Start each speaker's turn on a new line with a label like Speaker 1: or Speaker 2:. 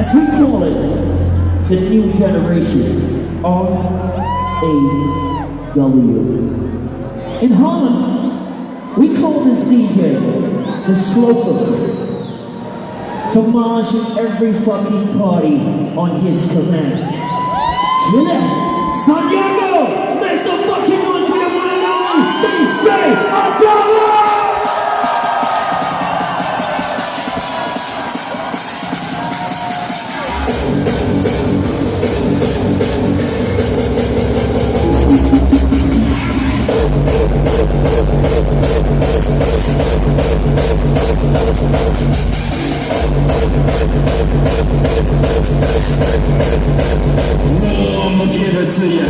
Speaker 1: As we call it, the new generation, R-A-W. In Holland, we call this DJ the Sloper. To march in every fucking party on his command. Santiago, make some fucking noise for the one and only DJ Adaro!
Speaker 2: I'ma give it to you.